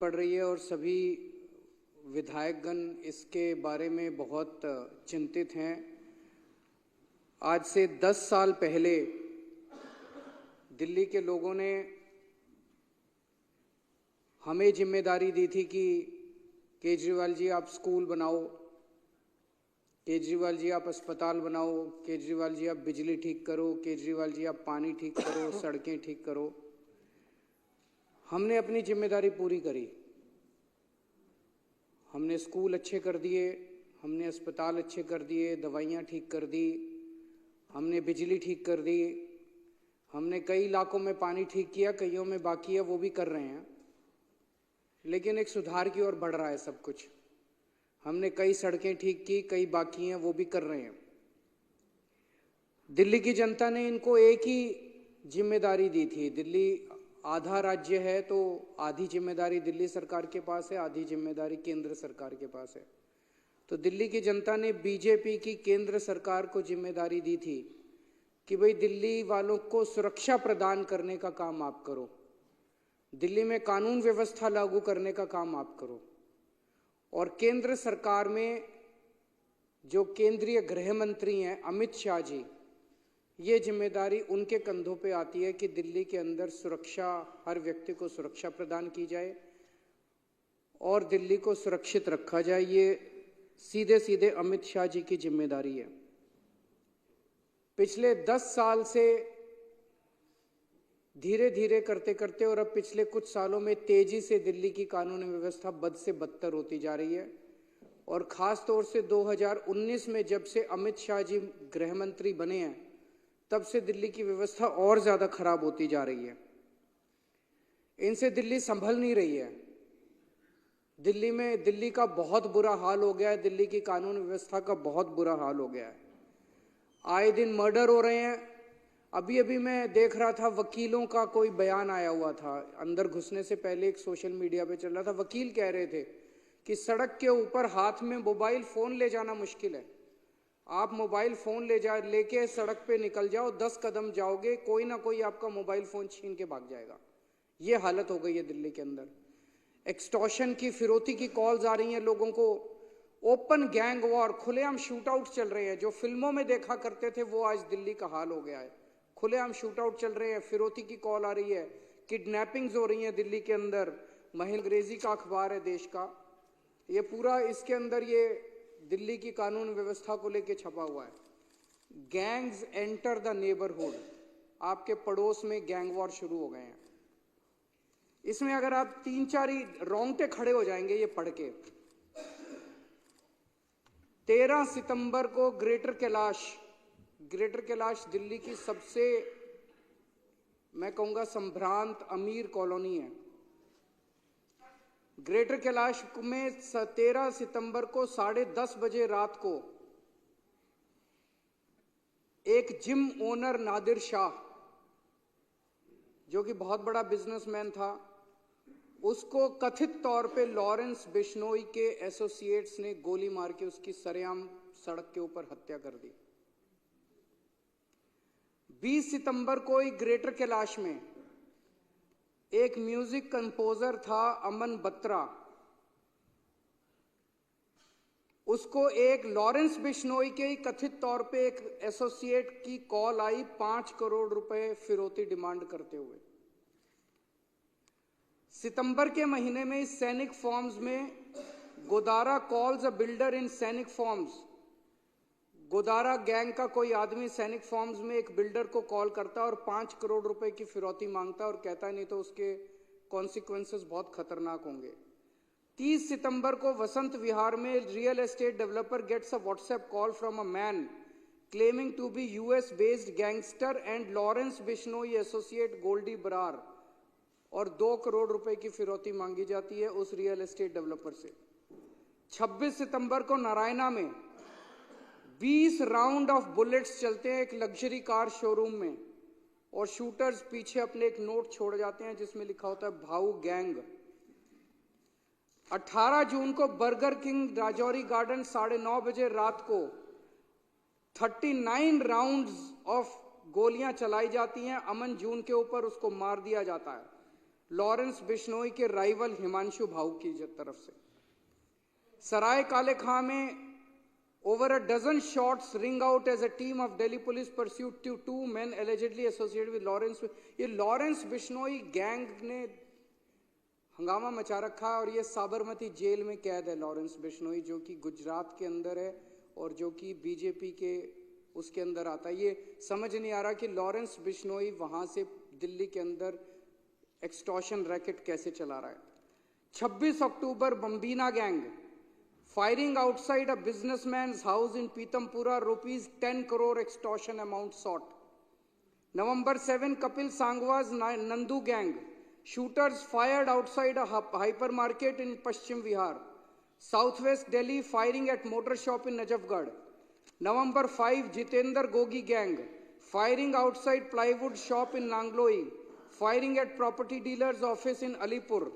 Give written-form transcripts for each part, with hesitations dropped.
पड़ रही है और सभी विधायकगण इसके बारे में बहुत चिंतित हैं। आज से 10 साल पहले दिल्ली के लोगों ने हमें जिम्मेदारी दी थी कि केजरीवाल जी आप स्कूल बनाओ, केजरीवाल जी आप अस्पताल बनाओ, केजरीवाल जी आप बिजली ठीक करो, केजरीवाल जी आप पानी ठीक करो, सड़कें ठीक करो। हमने अपनी जिम्मेदारी पूरी करी। हमने स्कूल अच्छे कर दिए, हमने अस्पताल अच्छे कर दिए, दवाइयाँ ठीक कर दी, हमने बिजली ठीक कर दी, हमने कई इलाकों में पानी ठीक किया, कईयों में बाकी है, वो भी कर रहे हैं। लेकिन एक सुधार की ओर बढ़ रहा है सब कुछ। हमने कई सड़कें ठीक की, कई बाकी हैं, वो भी कर रहे हैं। दिल्ली की जनता ने इनको एक ही जिम्मेदारी दी थी। दिल्ली आधा राज्य है तो आधी जिम्मेदारी दिल्ली सरकार के पास है, आधी जिम्मेदारी केंद्र सरकार के पास है। तो दिल्ली की जनता ने बीजेपी की केंद्र सरकार को जिम्मेदारी दी थी कि भाई दिल्ली वालों को सुरक्षा प्रदान करने का काम आप करो, दिल्ली में कानून व्यवस्था लागू करने का काम आप करो। और केंद्र सरकार में जो केंद्रीय गृह मंत्री हैं अमित शाह जी, ये जिम्मेदारी उनके कंधों पे आती है कि दिल्ली के अंदर सुरक्षा, हर व्यक्ति को सुरक्षा प्रदान की जाए और दिल्ली को सुरक्षित रखा जाए। ये सीधे सीधे अमित शाह जी की जिम्मेदारी है। पिछले 10 साल से धीरे धीरे करते करते और अब पिछले कुछ सालों में तेजी से दिल्ली की कानून व्यवस्था बद से बदतर होती जा रही है। और खास तौर से 2019 में जब से अमित शाह जी गृह मंत्री बने हैं, तब से दिल्ली की व्यवस्था और ज्यादा खराब होती जा रही है। इनसे दिल्ली संभल नहीं रही है। दिल्ली का बहुत बुरा हाल हो गया है, दिल्ली की कानून व्यवस्था का बहुत बुरा हाल हो गया है। आए दिन मर्डर हो रहे हैं। अभी अभी मैं देख रहा था, वकीलों का कोई बयान आया हुआ था, अंदर घुसने से पहले एक सोशल मीडिया पे चल रहा था। वकील कह रहे थे कि सड़क के ऊपर हाथ में मोबाइल फोन ले जाना मुश्किल है। आप मोबाइल फोन लेके सड़क पे निकल जाओ, 10 कदम जाओगे, कोई ना कोई आपका मोबाइल फोन छीन के भाग जाएगा। ये हालत हो गई है दिल्ली के अंदर। एक्सटॉर्शन की, फिरौती की कॉल्स आ रही हैं लोगों को। ओपन गैंग वॉर, खुलेआम शूट आउट चल रहे हैं। जो फिल्मों में देखा करते थे वो आज दिल्ली का हाल हो गया है। खुलेआम शूट आउट चल रहे हैं, फिरौती की कॉल आ रही है, किडनैपिंग्स हो रही हैं दिल्ली के अंदर। अंग्रेजी का अखबार है देश का, ये पूरा इसके अंदर ये दिल्ली की कानून व्यवस्था को लेके छपा हुआ है। गैंग्स एंटर द नेबरहुड, आपके पड़ोस में गैंग वॉर शुरू हो गए हैं। इसमें अगर आप 3-4 ही रोंगटे खड़े हो जाएंगे ये पढ़ के। 13 सितंबर को ग्रेटर कैलाश दिल्ली की सबसे, मैं कहूंगा, संभ्रांत अमीर कॉलोनी है। ग्रेटर कैलाश में 13 सितंबर को 10:30 बजे रात को एक जिम ओनर नादिर शाह, जो कि बहुत बड़ा बिजनेसमैन था, उसको कथित तौर पे लॉरेंस बिश्नोई के एसोसिएट्स ने गोली मार के उसकी सरेआम सड़क के ऊपर हत्या कर दी। 20 सितंबर को ही ग्रेटर कैलाश में एक म्यूजिक कंपोजर था अमन बत्रा, उसको एक लॉरेंस बिश्नोई के ही कथित तौर पे एक एसोसिएट की कॉल आई 5 करोड़ रुपए फिरौती डिमांड करते हुए। सितंबर के महीने में इस सैनिक फॉर्म्स में गोदारा कॉल्स अ बिल्डर इन सैनिक फॉर्म्स, गोदारा गैंग का कोई आदमी सैनिक फॉर्म्स में एक बिल्डर को कॉल करता और 5 करोड़ रुपए की फिरौती मांगता और कहता है नहीं तो उसके कॉन्सिक्वेंसेस बहुत खतरनाक होंगे। 30 सितंबर को वसंत विहार में real estate developer gets a WhatsApp call from a man claiming to be US based gangster and Lawrence Bishnoi associate Goldy Brar, और 2 करोड़ रुपए की फिरौती मांगी जाती है उस रियल एस्टेट डेवलपर से। 26 सितंबर को नारायणा में 20 राउंड ऑफ बुलेट्स चलते हैं एक लग्जरी कार शोरूम में, और शूटर्स पीछे अपने एक नोट छोड़ जाते हैं जिसमें लिखा होता है भाऊ गैंग। 18 जून को बर्गर किंग राजौरी गार्डन 9:30 बजे रात को 39 राउंड्स ऑफ गोलियां चलाई जाती हैं अमन जून के ऊपर, उसको मार दिया जाता है। लॉरेंस बिश्नोई के राइवल हिमांशु भाऊ की तरफ से। सराय काले खां में over a dozen shots ring out as a team of Delhi police pursued two men allegedly associated with Lawrence। ये लॉरेंस बिश्नोई गैंग ने हंगामा मचा रखा है और ये साबरमती जेल में कैद है। लॉरेंस बिश्नोई जो कि गुजरात के अंदर है और जो कि बीजेपी के उसके अंदर आता है। ये समझ नहीं आ रहा कि लॉरेंस बिश्नोई वहां से दिल्ली के अंदर एक्सटॉर्शन रैकेट कैसे चला रहा है। 26 अक्टूबर बम्बीना gang firing outside a businessman's house in Pitampura, rupees 10 crore extortion amount sought। November 7, Kapil Sangwa's Nandu gang, shooters fired outside a hypermarket in Paschim Vihar। Southwest Delhi, firing at motor shop in Najafgarh। November 5, Jitendra Gogi gang, firing outside plywood shop in Nangloi, firing at property dealer's office in Alipur।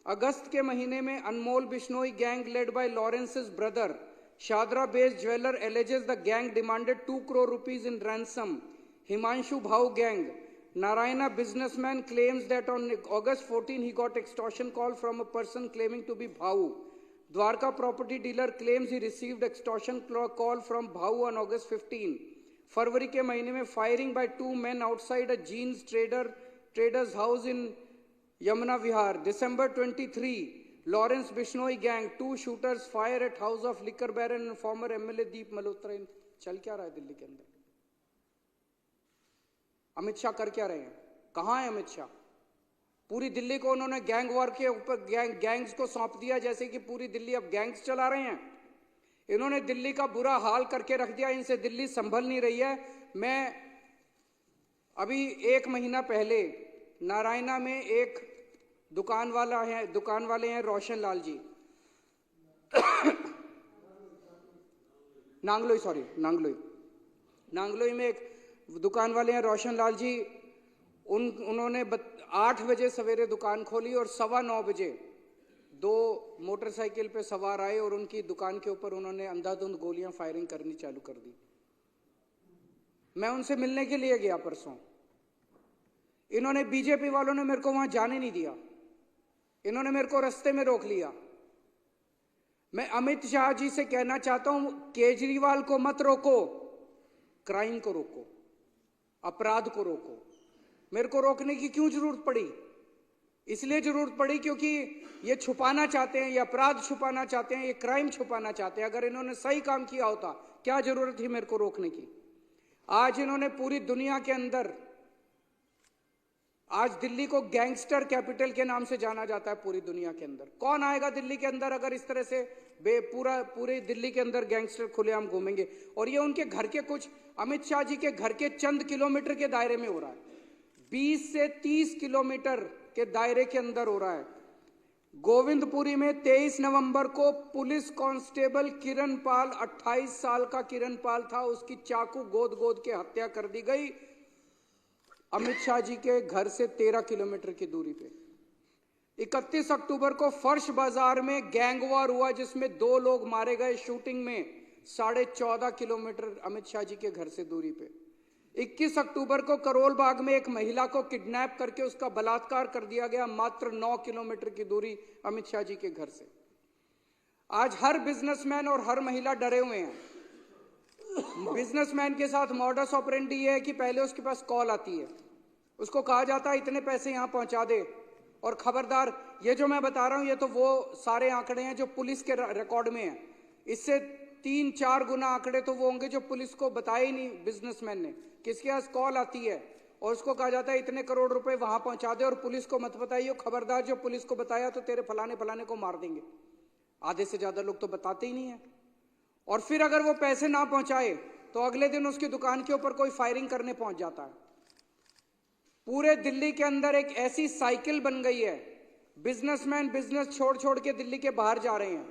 अगस्त के महीने में Anmol Bishnoi gang led by Lawrence's brother Shahdara based jeweller alleges the gang demanded 2 crore rupees in ransom। Himanshu Bhau gang Narayana businessman claims that on August 14 he got extortion call from a person claiming to be Bhau। Dwarka property dealer claims he received extortion call from Bhau on August 15। फरवरी के महीने में firing by 2 men outside a jeans trader's house in Yamuna Vihar। December 23, Lawrence Bishnoi gang, 2 shooters fire at house of liquor baron and former MLA Deep Malhotra। चल क्या रहा है दिल्ली के अंदर? अमित शाह कर क्या रहे हैं? कहां है अमित शाह? पूरी दिल्ली को उन्होंने गैंग वॉर के ऊपर गैंग्स को सौंप दिया, जैसे कि पूरी दिल्ली अब गैंग्स चला रहे हैं। इन्होंने दिल्ली का बुरा हाल करके रख दिया, इनसे दिल्ली संभल नहीं रही है। मैं अभी 1 महीना पहले नारायणा में एक दुकान वाले हैं रोशन लाल जी नांगलोई में एक दुकान वाले हैं रोशन लाल जी। उन्होंने 8 बजे सवेरे दुकान खोली और 9:15 बजे 2 मोटरसाइकिल पे सवार आए और उनकी दुकान के ऊपर उन्होंने अंधाधुंध गोलियां फायरिंग करनी चालू कर दी। मैं उनसे मिलने के लिए गया परसों। इन्होंने बीजेपी वालों ने मेरे को वहां जाने नहीं दिया, इन्होंने मेरे को रास्ते में रोक लिया। मैं अमित शाह जी से कहना चाहता हूं, केजरीवाल को मत रोको, क्राइम को रोको, अपराध को रोको। मेरे को रोकने की क्यों जरूरत पड़ी? इसलिए जरूरत पड़ी क्योंकि ये छुपाना चाहते हैं, ये अपराध छुपाना चाहते हैं, ये क्राइम छुपाना चाहते हैं। अगर इन्होंने सही काम किया होता, क्या जरूरत थी मेरे को रोकने की? आज इन्होंने पूरी दुनिया के अंदर, आज दिल्ली को गैंगस्टर कैपिटल के नाम से जाना जाता है पूरी दुनिया के अंदर। कौन आएगा दिल्ली के अंदर अगर इस तरह से पूरे दिल्ली के अंदर गैंगस्टर खुलेआम घूमेंगे? और ये उनके घर के कुछ, अमित शाह जी के घर के चंद किलोमीटर के दायरे में हो रहा है, 20 से 30 किलोमीटर के दायरे के अंदर हो रहा है। गोविंदपुरी में 23 नवंबर को पुलिस कांस्टेबल किरण पाल, 28 साल का किरण पाल था, उसकी चाकू गोद के हत्या कर दी गई अमित शाह जी के घर से 13 किलोमीटर की दूरी पे। 31 अक्टूबर को फर्श बाजार में गैंग वॉर हुआ जिसमें 2 लोग मारे गए शूटिंग में, 14.5 किलोमीटर अमित शाह जी के घर से दूरी पे। 21 अक्टूबर को करोल बाग में एक महिला को किडनैप करके उसका बलात्कार कर दिया गया, मात्र 9 किलोमीटर की दूरी अमित शाह जी के घर से। आज हर बिजनेसमैन और हर महिला डरे हुए हैं। बिजनेसमैन के साथ मॉडस ऑपरेंडी ये है कि पहले उसके पास कॉल आती है, उसको कहा जाता है इतने पैसे यहां पहुंचा दे, और खबरदार, ये जो मैं बता रहा हूं ये तो वो सारे आंकड़े हैं जो पुलिस के रिकॉर्ड में हैं। इससे 3-4 गुना आंकड़े तो वो होंगे जो पुलिस को बताए ही नहीं बिजनेसमैन ने। किसके पास कॉल आती है और उसको कहा जाता है इतने करोड़ रुपए वहां पहुंचा दे और पुलिस को मत बताइए, खबरदार जो पुलिस को बताया तो तेरे फलाने को मार देंगे। आधे से ज्यादा लोग तो बताते ही नहीं है। और फिर अगर वो पैसे ना पहुंचाए तो अगले दिन उसकी दुकान के ऊपर कोई फायरिंग करने पहुंच जाता है। पूरे दिल्ली के अंदर एक ऐसी साइकिल बन गई है, बिजनेसमैन बिजनेस छोड़ के दिल्ली के बाहर जा रहे हैं,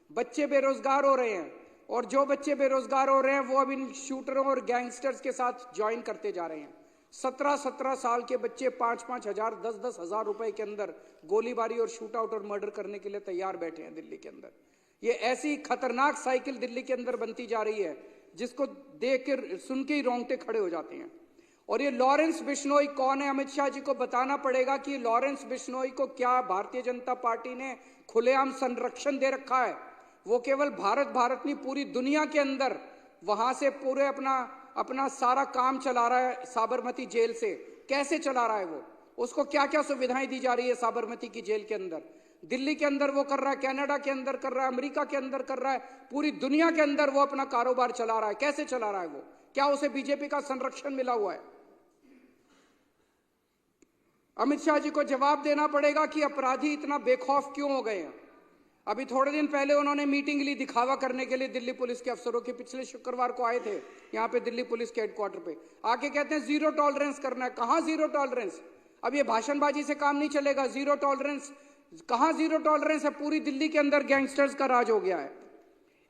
बच्चे बेरोजगार हो रहे हैं, और जो बच्चे बेरोजगार हो रहे हैं वो अब इन शूटरों और गैंगस्टर्स के साथ ज्वाइन करते जा रहे हैं। 17-17 साल के बच्चे 5-5 हजार 10-10 हजार रुपए के अंदर गोलीबारी और शूट आउट और मर्डर करने के लिए तैयार बैठे हैं दिल्ली के अंदर। ये ऐसी खतरनाक साइकिल दिल्ली के अंदर बनती जा रही है जिसको देख के सुन के ही रोंगटे खड़े हो जाते हैं। और ये लॉरेंस बिश्नोई कौन है? अमित शाह जी को बताना पड़ेगा कि लॉरेंस बिश्नोई को क्या भारतीय जनता पार्टी ने खुलेआम संरक्षण दे रखा है। वो केवल भारत नहीं, पूरी दुनिया के अंदर वहां से पूरे अपना सारा काम चला रहा है। साबरमती जेल से कैसे चला रहा है वो? उसको क्या क्या सुविधाएं दी जा रही है साबरमती की जेल के अंदर? दिल्ली के अंदर वो कर रहा है, कनाडा के अंदर कर रहा है, अमेरिका के अंदर कर रहा है, पूरी दुनिया के अंदर वो अपना कारोबार चला रहा है। कैसे चला रहा है वो? क्या उसे बीजेपी का संरक्षण मिला हुआ है? अमित शाह जी को जवाब देना पड़ेगा कि अपराधी इतना बेखौफ क्यों हो गए हैं। अभी थोड़े दिन पहले उन्होंने मीटिंग ली दिखावा करने के लिए दिल्ली पुलिस के अफसरों की। पिछले शुक्रवार को आए थे यहाँ पे दिल्ली पुलिस के हेडक्वार्टर पे, आके कहते हैं जीरो टॉलरेंस करना है। कहां जीरो टॉलरेंस? अब ये भाषणबाजी से काम नहीं चलेगा। जीरो टॉलरेंस कहां? जीरो टॉलरेंस है? पूरी दिल्ली के अंदर गैंगस्टर्स का राज हो गया है।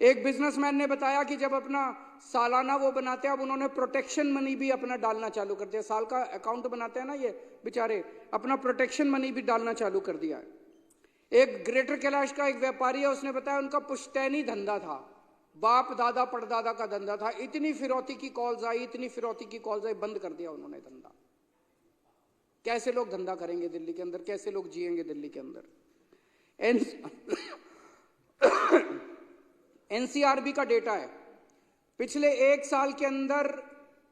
एक बिजनेसमैन ने बताया कि जब अपना सालाना वो बनाते हैं, अब उन्होंने प्रोटेक्शन मनी भी अपना डालना चालू कर दिया। साल का अकाउंट बनाते हैं ना ये बेचारे, अपना प्रोटेक्शन मनी भी डालना चालू कर दिया है। एक ग्रेटर कैलाश का एक व्यापारी है, उसने बताया उनका पुश्तैनी धंधा था, बाप दादा परदादा का धंधा था। इतनी फिरौती की कॉल्स आई, इतनी फिरौती की कॉल्स आई, बंद कर दिया उन्होंने धंधा। कैसे लोग धंधा करेंगे दिल्ली के अंदर? कैसे लोग जिएंगे दिल्ली के अंदर? एनसीआरबी का डेटा है, पिछले एक साल के अंदर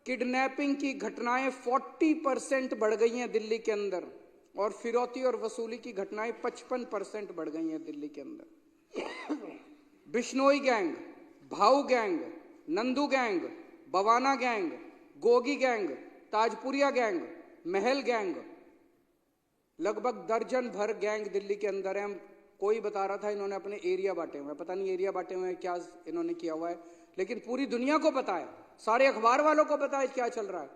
किडनैपिंग की घटनाएं 40% बढ़ गई हैं दिल्ली के अंदर, और फिरौती और वसूली की घटनाएं 55% बढ़ गई हैं दिल्ली के अंदर। बिश्नोई गैंग, भाऊ gang, Nandu gang, Bawana gang, Gogi gang, Tajpuriya gang, महल गैंग, लगभग दर्जन भर गैंग दिल्ली के अंदर है। कोई बता रहा था इन्होंने अपने एरिया बांटे हुए हैं, पता नहीं एरिया बांटे हुए हैं क्या इन्होंने किया हुआ है, लेकिन पूरी दुनिया को पता है, सारे अखबार वालों को पता है क्या चल रहा है।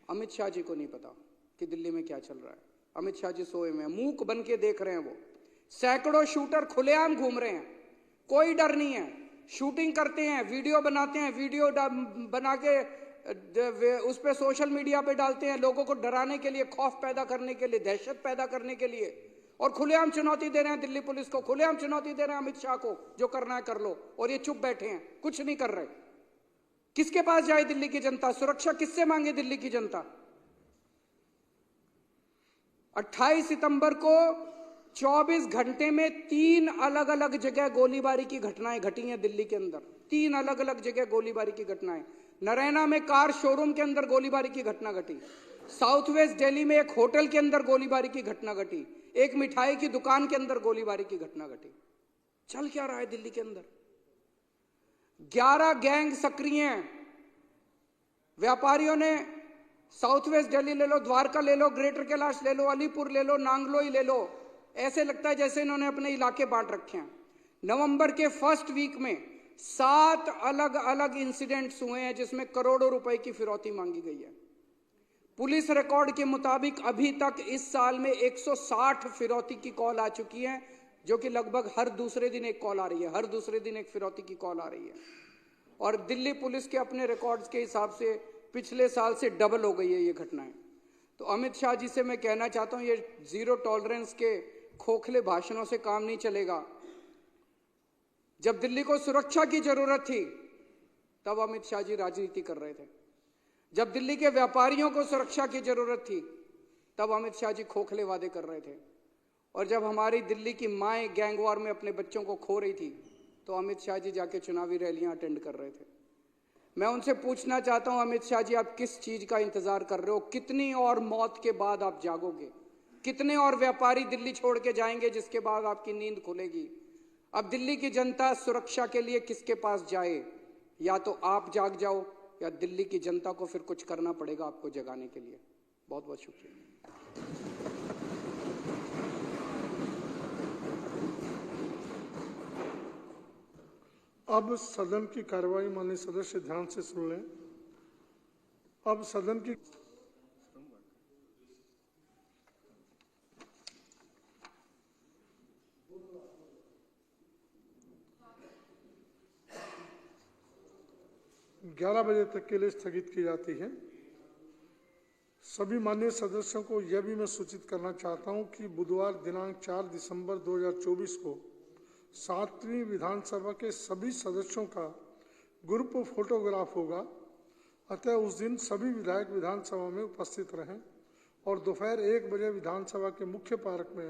अमित शाह जी को नहीं पता कि दिल्ली में क्या चल रहा है। अमित शाह जी सोए में मूक बन के देख रहे हैं। वो सैकड़ों शूटर खुलेआम घूम रहे हैं, कोई डर नहीं है। शूटिंग करते हैं, वीडियो बनाते हैं, वीडियो बना के उस पे सोशल मीडिया पे डालते हैं, लोगों को डराने के लिए, खौफ पैदा करने के लिए, दहशत पैदा करने के लिए, और खुलेआम चुनौती दे रहे हैं दिल्ली पुलिस को, खुलेआम चुनौती दे रहे हैं अमित शाह को, जो करना है कर लो। और ये चुप बैठे हैं, कुछ नहीं कर रहे। किसके पास जाए दिल्ली की जनता? सुरक्षा किससे मांगे दिल्ली की जनता? 28 सितंबर को 24 घंटे में 3 अलग अलग जगह गोलीबारी की घटनाएं घटी हैं दिल्ली के अंदर। 3 अलग अलग जगह गोलीबारी की घटनाएं। नरैना में कार शोरूम के अंदर गोलीबारी की घटना घटी, साउथ वेस्ट दिल्ली में एक होटल के अंदर गोलीबारी की घटना घटी, एक मिठाई की दुकान के अंदर गोलीबारी की घटना घटी। चल क्या रहा है दिल्ली के अंदर? 11 गैंग सक्रिय हैं। व्यापारियों ने साउथ वेस्ट दिल्ली ले लो, द्वारका ले लो, ग्रेटर कैलाश ले लो, अलीपुर ले लो, नांगलोई ले लो, ऐसे लगता है जैसे इन्होंने अपने इलाके बांट रखे हैं। नवंबर के फर्स्ट वीक में 7 अलग अलग इंसिडेंट्स हुए हैं जिसमें करोड़ों रुपए की फिरौती मांगी गई है। पुलिस रिकॉर्ड के मुताबिक अभी तक इस साल में 160 फिरौती की कॉल आ चुकी है, जो कि लगभग हर दूसरे दिन एक कॉल आ रही है, हर दूसरे दिन एक फिरौती की कॉल आ रही है। और दिल्ली पुलिस के अपने रिकॉर्ड्स के हिसाब से पिछले साल से डबल हो गई है ये घटनाएं। तो अमित शाह जी से मैं कहना चाहता हूं, ये जीरो टॉलरेंस के खोखले भाषणों से काम नहीं चलेगा। जब दिल्ली को सुरक्षा की जरूरत थी तब अमित शाह जी राजनीति कर रहे थे। जब दिल्ली के व्यापारियों को सुरक्षा की जरूरत थी तब अमित शाह जी खोखले वादे कर रहे थे। और जब हमारी दिल्ली की माएं गैंगवार में अपने बच्चों को खो रही थी तो अमित शाह जी जाके चुनावी रैलियां अटेंड कर रहे थे। मैं उनसे पूछना चाहता हूं, अमित शाह जी, आप किस चीज का इंतजार कर रहे हो? कितनी और मौत के बाद आप जागोगे? कितने और व्यापारी दिल्ली छोड़ के जाएंगे जिसके बाद आपकी नींद खुलेगी? अब दिल्ली की जनता सुरक्षा के लिए किसके पास जाए? या तो आप जाग जाओ या दिल्ली की जनता को फिर कुछ करना पड़ेगा आपको जगाने के लिए। बहुत बहुत शुक्रिया। अब सदन की कार्यवाही माननीय सदस्य ध्यान से सुन लें। अब सदन की ग्यारह बजे तक के लिए स्थगित की जाती है। सभी माननीय सदस्यों को यह भी मैं सूचित करना चाहता हूं कि बुधवार दिनांक 4 दिसंबर 2024 को 7वीं विधानसभा के सभी सदस्यों का ग्रुप फोटोग्राफ होगा, अतः उस दिन सभी विधायक विधानसभा में उपस्थित रहें और दोपहर 1 बजे विधानसभा के मुख्य पार्क में